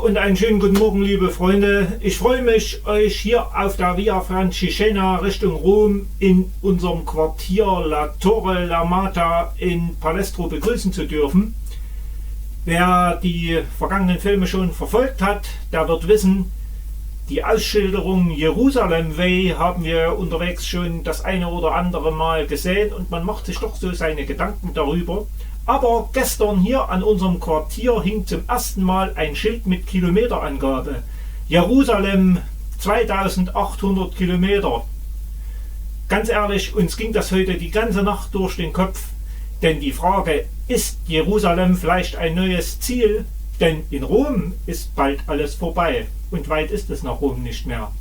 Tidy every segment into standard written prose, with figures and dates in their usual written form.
und einen schönen guten Morgen, liebe Freunde. Ich freue mich, euch hier auf der Via Francigena Richtung Rom in unserem Quartier La Torre La Mata in Palestro begrüßen zu dürfen. Wer die vergangenen Filme schon verfolgt hat, der wird wissen, die Ausschilderung Jerusalem Way haben wir unterwegs schon das eine oder andere Mal gesehen und man macht sich doch so seine Gedanken darüber. Aber gestern hier an unserem Quartier hing zum ersten Mal ein Schild mit Kilometerangabe. Jerusalem 2800 Kilometer. Ganz ehrlich, uns ging das heute die ganze Nacht durch den Kopf. Denn die Frage, ist Jerusalem vielleicht ein neues Ziel? Denn in Rom ist bald alles vorbei. Und weit ist es nach Rom nicht mehr.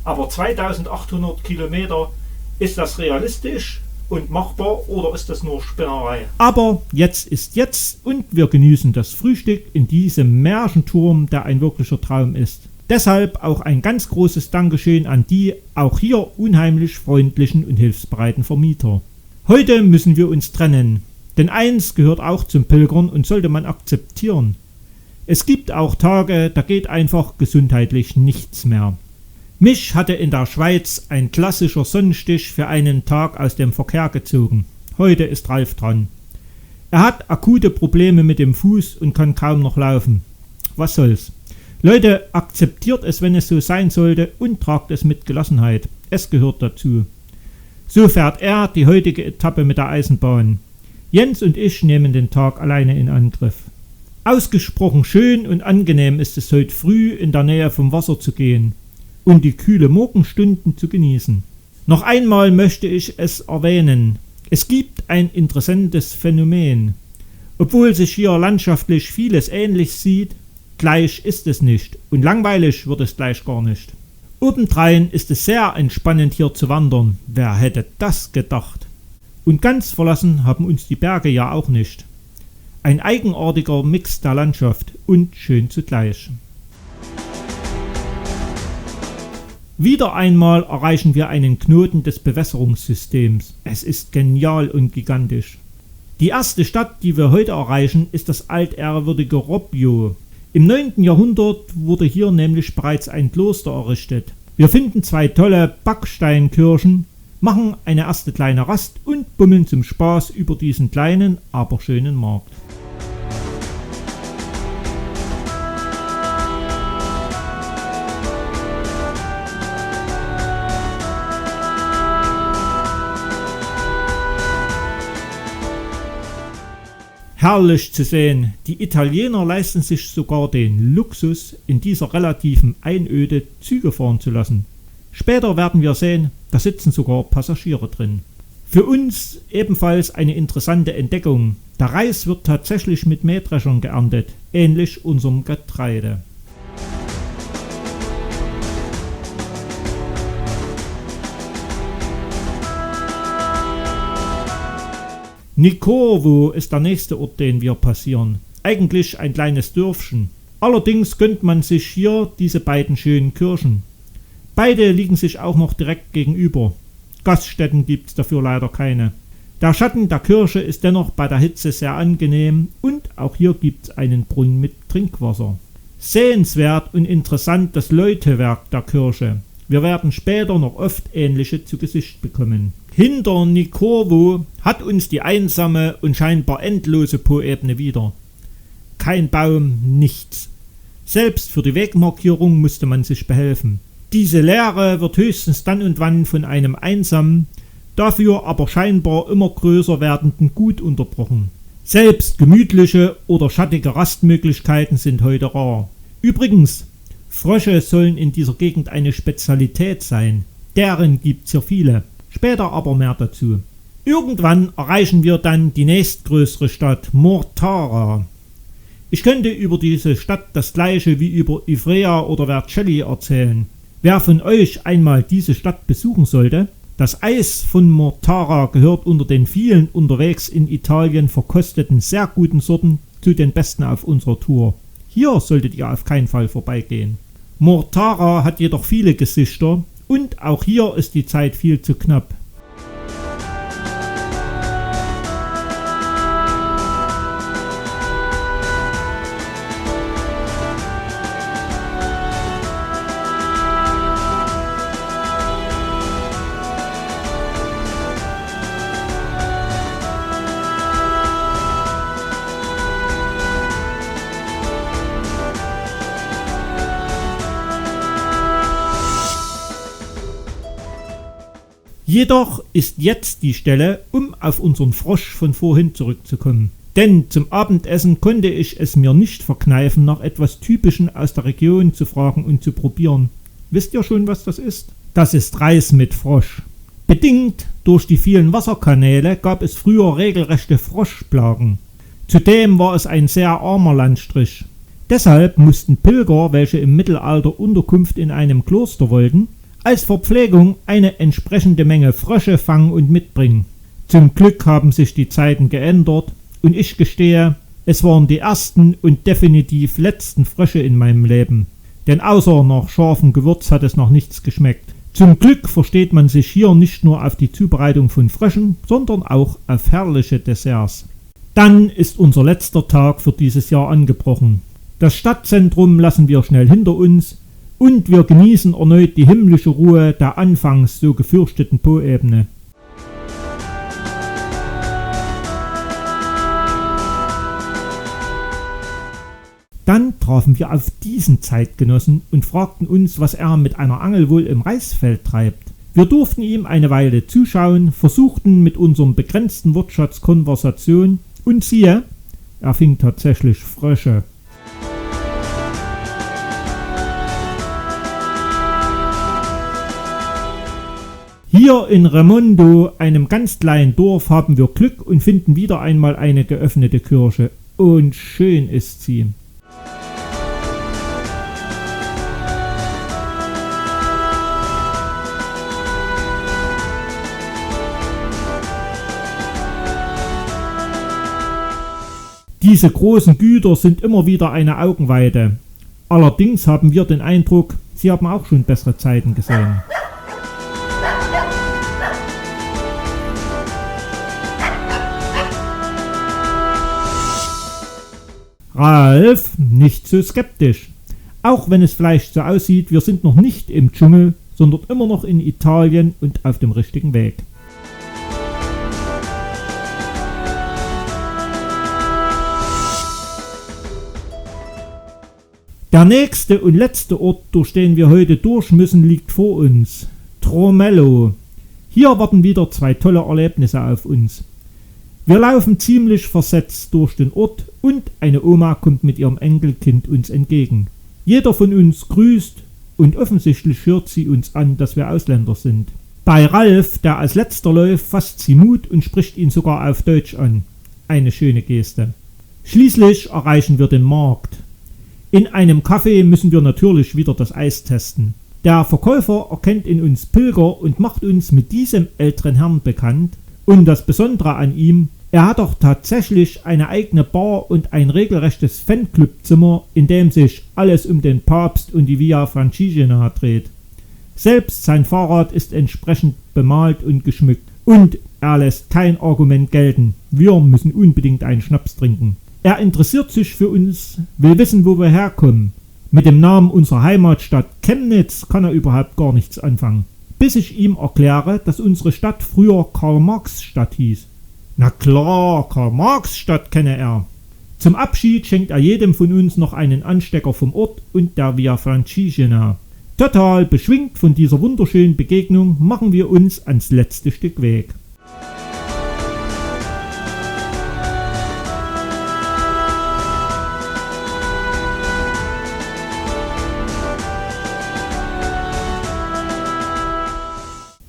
Aber 2800 Kilometer, ist das realistisch und machbar oder ist das nur Spinnerei? Aber jetzt ist jetzt und wir genießen das Frühstück in diesem Märchenturm, der ein wirklicher Traum ist. Deshalb auch ein ganz großes Dankeschön an die auch hier unheimlich freundlichen und hilfsbereiten Vermieter. Heute müssen wir uns trennen, denn eins gehört auch zum Pilgern und sollte man akzeptieren. Es gibt auch Tage, da geht einfach gesundheitlich nichts mehr. Mich hatte in der Schweiz ein klassischer Sonnenstich für einen Tag aus dem Verkehr gezogen. Heute ist Ralf dran. Er hat akute Probleme mit dem Fuß und kann kaum noch laufen. Was soll's? Leute, akzeptiert es, wenn es so sein sollte und tragt es mit Gelassenheit. Es gehört dazu. So fährt er die heutige Etappe mit der Eisenbahn. Jens und ich nehmen den Tag alleine in Angriff. Ausgesprochen schön und angenehm ist es heute früh in der Nähe vom Wasser zu gehen und die kühle Morgenstunden zu genießen. Noch einmal möchte ich es erwähnen. Es gibt ein interessantes Phänomen. Obwohl sich hier landschaftlich vieles ähnlich sieht, gleich ist es nicht und langweilig wird es gleich gar nicht. Obendrein ist es sehr entspannend hier zu wandern. Wer hätte das gedacht? Und ganz verlassen haben uns die Berge ja auch nicht. Ein eigenartiger Mix der Landschaft und schön zugleich. Wieder einmal erreichen wir einen Knoten des Bewässerungssystems. Es ist genial und gigantisch. Die erste Stadt, die wir heute erreichen, ist das altehrwürdige Robbio. Im 9. Jahrhundert wurde hier nämlich bereits ein Kloster errichtet. Wir finden 2 tolle Backsteinkirchen, machen eine erste kleine Rast und bummeln zum Spaß über diesen kleinen, aber schönen Markt. Herrlich zu sehen, die Italiener leisten sich sogar den Luxus, in dieser relativen Einöde Züge fahren zu lassen. Später werden wir sehen, da sitzen sogar Passagiere drin. Für uns ebenfalls eine interessante Entdeckung. Der Reis wird tatsächlich mit Mähdreschern geerntet, ähnlich unserem Getreide. Nikorvo ist der nächste Ort, den wir passieren. Eigentlich ein kleines Dörfchen. Allerdings gönnt man sich hier diese beiden schönen Kirchen. Beide liegen sich auch noch direkt gegenüber. Gaststätten gibt's dafür leider keine. Der Schatten der Kirche ist dennoch bei der Hitze sehr angenehm und auch hier gibt's einen Brunnen mit Trinkwasser. Sehenswert und interessant das Läutewerk der Kirche. Wir werden später noch oft ähnliche zu Gesicht bekommen. Hinter Nikorvo hat uns die einsame und scheinbar endlose Poebene wieder. Kein Baum, nichts. Selbst für die Wegmarkierung musste man sich behelfen. Diese Leere wird höchstens dann und wann von einem einsamen, dafür aber scheinbar immer größer werdenden Gut unterbrochen. Selbst gemütliche oder schattige Rastmöglichkeiten sind heute rar. Übrigens, Frösche sollen in dieser Gegend eine Spezialität sein. Deren gibt's hier viele. Später aber mehr dazu. Irgendwann erreichen wir dann die nächstgrößere Stadt, Mortara. Ich könnte über diese Stadt das gleiche wie über Ivrea oder Vercelli erzählen. Wer von euch einmal diese Stadt besuchen sollte, das Eis von Mortara gehört unter den vielen unterwegs in Italien verkosteten sehr guten Sorten zu den besten auf unserer Tour. Hier solltet ihr auf keinen Fall vorbeigehen. Mortara hat jedoch viele Gesichter und auch hier ist die Zeit viel zu knapp. Jedoch ist jetzt die Stelle, um auf unseren Frosch von vorhin zurückzukommen. Denn zum Abendessen konnte ich es mir nicht verkneifen, nach etwas Typischen aus der Region zu fragen und zu probieren. Wisst ihr schon, was das ist? Das ist Reis mit Frosch. Bedingt durch die vielen Wasserkanäle gab es früher regelrechte Froschplagen. Zudem war es ein sehr armer Landstrich. Deshalb mussten Pilger, welche im Mittelalter Unterkunft in einem Kloster wollten, als Verpflegung eine entsprechende Menge Frösche fangen und mitbringen. Zum Glück haben sich die Zeiten geändert und ich gestehe, es waren die ersten und definitiv letzten Frösche in meinem Leben. Denn außer nach scharfem Gewürz hat es noch nichts geschmeckt. Zum Glück versteht man sich hier nicht nur auf die Zubereitung von Fröschen, sondern auch auf herrliche Desserts. Dann ist unser letzter Tag für dieses Jahr angebrochen. Das Stadtzentrum lassen wir schnell hinter uns und wir genießen erneut die himmlische Ruhe der anfangs so gefürchteten Poebene. Dann trafen wir auf diesen Zeitgenossen und fragten uns, was er mit einer Angel wohl im Reisfeld treibt. Wir durften ihm eine Weile zuschauen, versuchten mit unserem begrenzten Wortschatz Konversation und siehe, er fing tatsächlich Frösche. Hier in Remondo, einem ganz kleinen Dorf, haben wir Glück und finden wieder einmal eine geöffnete Kirche. Und schön ist sie. Diese großen Güter sind immer wieder eine Augenweide. Allerdings haben wir den Eindruck, sie haben auch schon bessere Zeiten gesehen. Ralf, nicht so skeptisch. Auch wenn es vielleicht so aussieht, wir sind noch nicht im Dschungel, sondern immer noch in Italien und auf dem richtigen Weg. Der nächste und letzte Ort, durch den wir heute durch müssen, liegt vor uns. Tromello. Hier warten wieder 2 tolle Erlebnisse auf uns. Wir laufen ziemlich versetzt durch den Ort und eine Oma kommt mit ihrem Enkelkind uns entgegen. Jeder von uns grüßt und offensichtlich hört sie uns an, dass wir Ausländer sind. Bei Ralf, der als letzter läuft, fasst sie Mut und spricht ihn sogar auf Deutsch an. Eine schöne Geste. Schließlich erreichen wir den Markt. In einem Café müssen wir natürlich wieder das Eis testen. Der Verkäufer erkennt in uns Pilger und macht uns mit diesem älteren Herrn bekannt. Und das Besondere an ihm, er hat doch tatsächlich eine eigene Bar und ein regelrechtes Fanclubzimmer, in dem sich alles um den Papst und die Via Francigena dreht. Selbst sein Fahrrad ist entsprechend bemalt und geschmückt. Und er lässt kein Argument gelten. Wir müssen unbedingt einen Schnaps trinken. Er interessiert sich für uns, will wissen, wo wir herkommen. Mit dem Namen unserer Heimatstadt Chemnitz kann er überhaupt gar nichts anfangen. Bis ich ihm erkläre, dass unsere Stadt früher Karl-Marx-Stadt hieß. Na klar, Karl-Marx-Stadt kenne er. Zum Abschied schenkt er jedem von uns noch einen Anstecker vom Ort und der Via Francigena. Total beschwingt von dieser wunderschönen Begegnung machen wir uns ans letzte Stück Weg.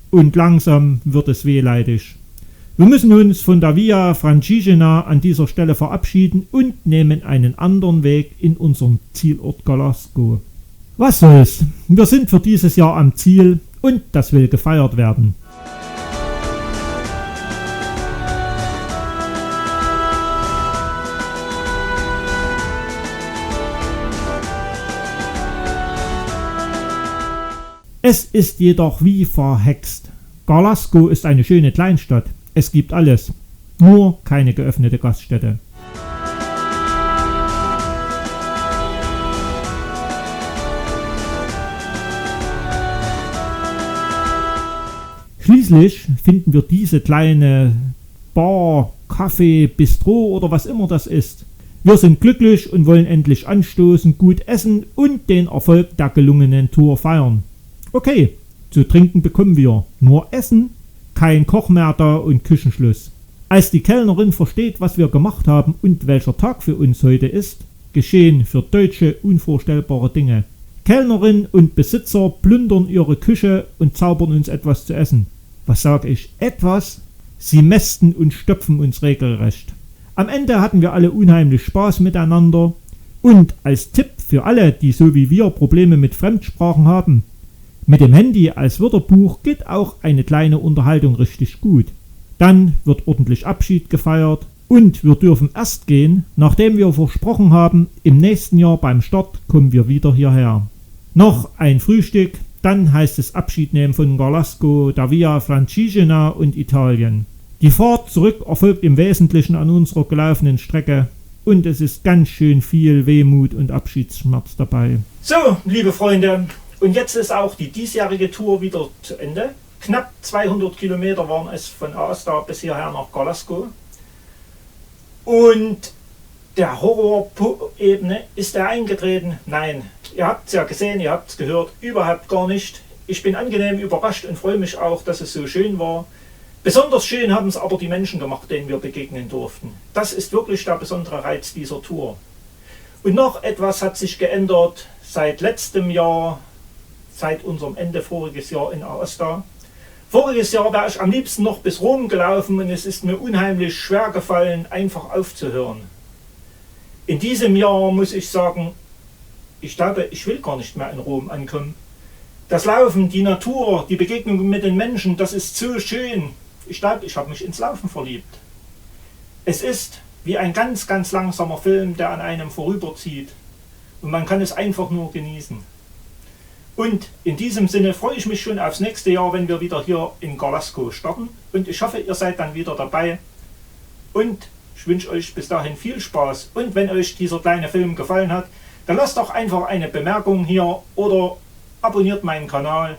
Und langsam wird es wehleidig. Wir müssen uns von der Via Francigena an dieser Stelle verabschieden und nehmen einen anderen Weg in unseren Zielort Galasco. Was soll's, wir sind für dieses Jahr am Ziel und das will gefeiert werden. Es ist jedoch wie verhext. Galasco ist eine schöne Kleinstadt. Es gibt alles, nur keine geöffnete Gaststätte. Schließlich finden wir diese kleine Bar, Café, Bistro oder was immer das ist. Wir sind glücklich und wollen endlich anstoßen, gut essen und den Erfolg der gelungenen Tour feiern. Okay, zu trinken bekommen wir, nur Essen kein Koch mehr da und Küchenschluss. Als die Kellnerin versteht, was wir gemacht haben und welcher Tag für uns heute ist, geschehen für Deutsche unvorstellbare Dinge. Kellnerin und Besitzer plündern ihre Küche und zaubern uns etwas zu essen. Was sage ich? Etwas? Sie mästen und stopfen uns regelrecht. Am Ende hatten wir alle unheimlich Spaß miteinander. Und als Tipp für alle, die so wie wir Probleme mit Fremdsprachen haben: Mit dem Handy als Wörterbuch geht auch eine kleine Unterhaltung richtig gut. Dann wird ordentlich Abschied gefeiert und wir dürfen erst gehen, nachdem wir versprochen haben, im nächsten Jahr beim Start kommen wir wieder hierher. Noch ein Frühstück, dann heißt es Abschied nehmen von Gorlasco, der Via Francigena und Italien. Die Fahrt zurück erfolgt im Wesentlichen an unserer gelaufenen Strecke und es ist ganz schön viel Wehmut und Abschiedsschmerz dabei. So, liebe Freunde, und jetzt ist auch die diesjährige Tour wieder zu Ende. Knapp 200 Kilometer waren es von Aosta bis hierher nach Gorlasco. Und der Horror-Ebene, ist er eingetreten? Nein, ihr habt es ja gesehen, ihr habt es gehört, überhaupt gar nicht. Ich bin angenehm überrascht und freue mich auch, dass es so schön war. Besonders schön haben es aber die Menschen gemacht, denen wir begegnen durften. Das ist wirklich der besondere Reiz dieser Tour. Und noch etwas hat sich geändert seit letztem Jahr, seit unserem Ende voriges Jahr in Aosta. Voriges Jahr wäre ich am liebsten noch bis Rom gelaufen und es ist mir unheimlich schwer gefallen, einfach aufzuhören. In diesem Jahr muss ich sagen, ich glaube, ich will gar nicht mehr in Rom ankommen. Das Laufen, die Natur, die Begegnung mit den Menschen, das ist so schön. Ich glaube, ich habe mich ins Laufen verliebt. Es ist wie ein ganz, ganz langsamer Film, der an einem vorüberzieht. Und man kann es einfach nur genießen. Und in diesem Sinne freue ich mich schon aufs nächste Jahr, wenn wir wieder hier in Gorlasco starten. Und ich hoffe, ihr seid dann wieder dabei. Und ich wünsche euch bis dahin viel Spaß. Und wenn euch dieser kleine Film gefallen hat, dann lasst doch einfach eine Bemerkung hier oder abonniert meinen Kanal.